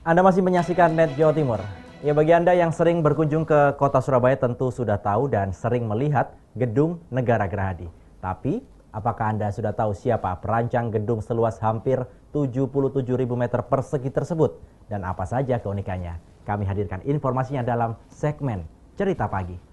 Anda masih menyaksikan Net Jawa Timur. Ya, bagi Anda yang sering berkunjung ke kota Surabaya tentu sudah tahu dan sering melihat Gedung Negara Gerahadi. Tapi, apakah Anda sudah tahu siapa perancang gedung seluas hampir 77.000 meter persegi tersebut? Dan apa saja keunikannya? Kami hadirkan informasinya dalam segmen Cerita Pagi.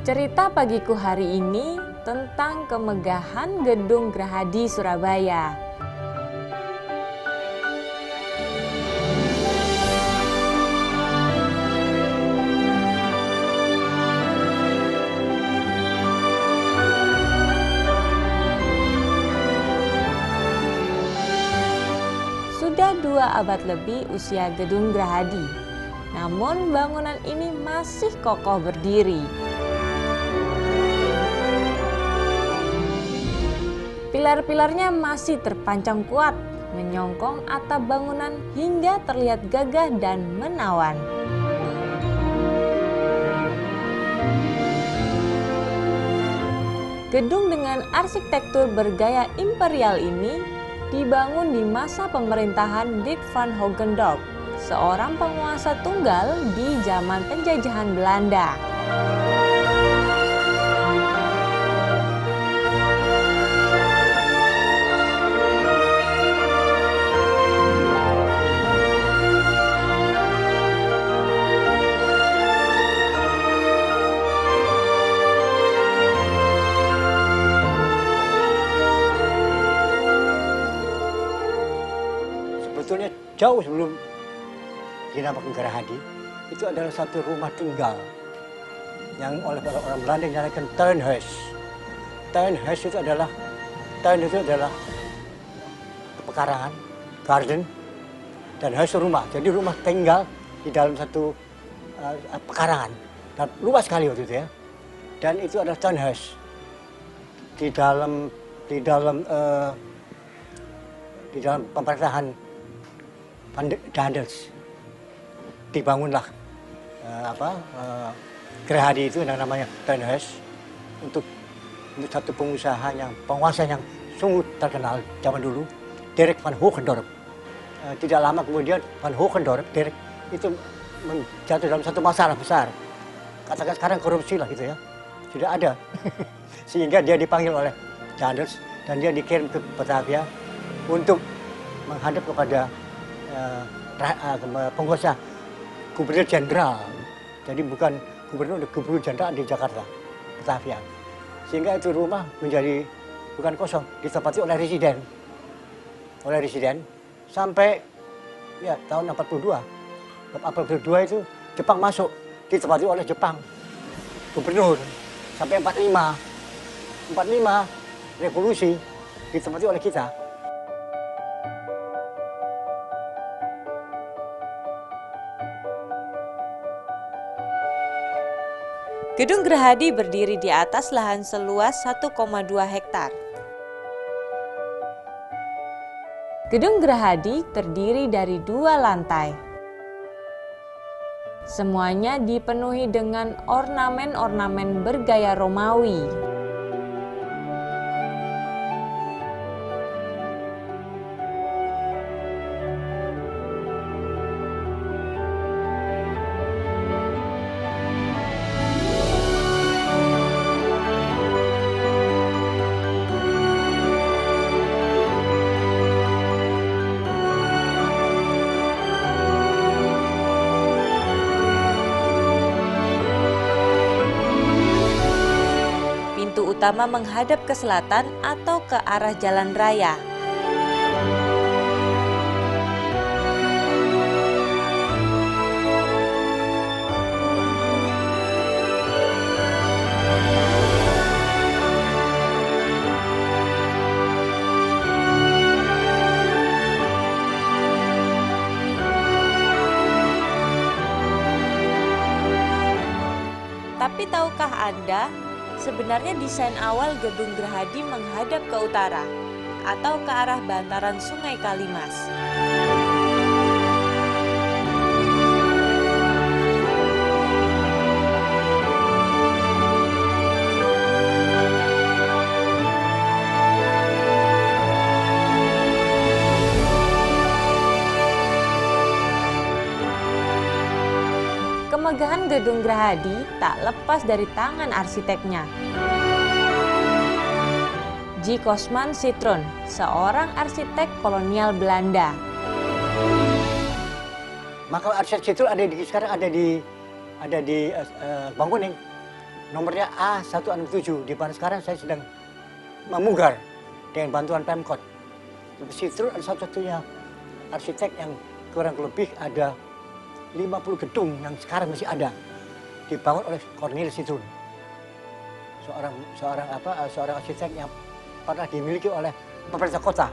Cerita pagiku hari ini tentang kemegahan Gedung Gerahadi Surabaya. Sudah 2 abad lebih usia Gedung Gerahadi, namun bangunan ini masih kokoh berdiri. Pilar-pilarnya masih terpancang kuat, menyongkong atap bangunan hingga terlihat gagah dan menawan. Gedung dengan arsitektur bergaya imperial ini dibangun di masa pemerintahan Dirk van Hogendorp, seorang penguasa tunggal di zaman penjajahan Belanda. Sebetulnya jauh sebelum dinamakan Gerahadi, itu adalah satu rumah tinggal yang oleh orang Belanda dinamakan tuinhuis. Tuinhuis itu adalah pekarangan, garden, dan huis rumah. Jadi rumah tinggal di dalam satu pekarangan dan luas sekali waktu itu ya. Dan itu adalah tuinhuis. Di dalam pemerintahan Van Daendels dibangunlah Gerahadi itu yang namanya tuinhuis untuk satu penguasa yang sungguh terkenal zaman dulu, Dirk van Hogendorp. Tidak lama kemudian Van Hogendorp, Dirk itu jatuh dalam satu masalah besar. Katakan sekarang korupsi lah gitu ya, sudah ada. Sehingga dia dipanggil oleh Daendels dan dia dikirim ke Batavia untuk menghadap kepada penguasa gubernur jenderal. Jadi bukan gubernur jenderal di Jakarta, Batavia. Sehingga itu rumah menjadi bukan kosong, ditempati oleh residen sampai ya tahun 42. 42 itu Jepang masuk, ditempati oleh Jepang gubernur sampai 45 revolusi ditempati oleh kita. Gedung Gerahadi berdiri di atas lahan seluas 1,2 hektar. Gedung Gerahadi terdiri dari 2 lantai. Semuanya dipenuhi dengan ornamen-ornamen bergaya Romawi. Pintu utama menghadap ke selatan atau ke arah jalan raya. tahukah Anda, sebenarnya desain awal Gedung Gerahadi menghadap ke utara atau ke arah bantaran Sungai Kalimas. Kemegahan Gedung Gerahadi tak lepas dari tangan arsiteknya. J. Kosman Citroen, seorang arsitek kolonial Belanda. Maka arsitek itu sekarang ada di Bangkuning. Nomornya A167. Di mana sekarang saya sedang memugar dengan bantuan Pemkot. Citroen adalah satu-satunya arsitek yang kurang lebih ada 50 gedung yang sekarang masih ada dibangun oleh Cornelis Citroen, seorang arsitek yang pernah dimiliki oleh pemerintah kota.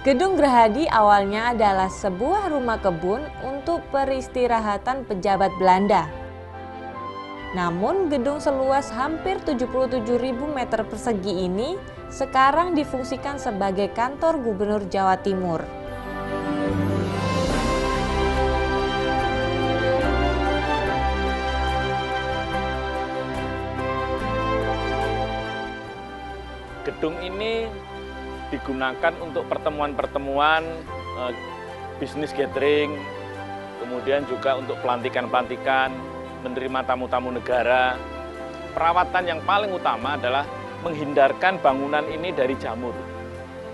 Gedung Gerahadi awalnya adalah sebuah rumah kebun untuk peristirahatan pejabat Belanda. Namun gedung seluas hampir 77.000 meter persegi ini sekarang difungsikan sebagai kantor Gubernur Jawa Timur. Gedung ini digunakan untuk pertemuan-pertemuan, bisnis gathering, kemudian juga untuk pelantikan-pelantikan, menerima tamu-tamu negara. Perawatan yang paling utama adalah menghindarkan bangunan ini dari jamur.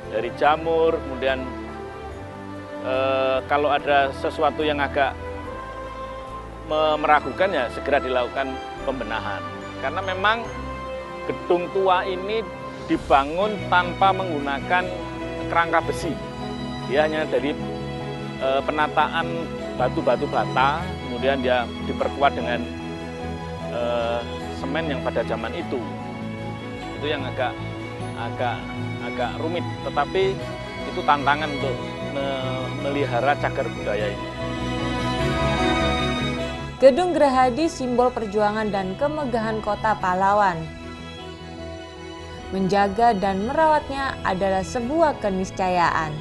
Dari jamur, kemudian kalau ada sesuatu yang agak meragukan ya segera dilakukan pembenahan. Karena memang gedung tua ini dibangun tanpa menggunakan kerangka besi. Dia hanya dari penataan batu-batu bata, kemudian dia diperkuat dengan semen yang pada zaman itu yang agak rumit, tetapi itu tantangan untuk melihara cagar budaya ini. Gedung Gerahadi simbol perjuangan dan kemegahan kota pahlawan. Menjaga dan merawatnya adalah sebuah keniscayaan.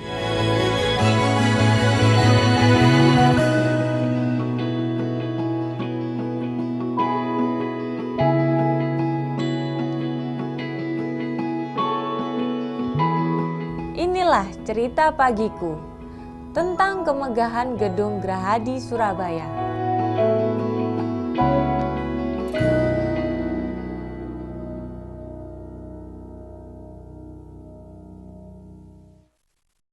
Inilah cerita pagiku tentang kemegahan Gedung Gerahadi Surabaya.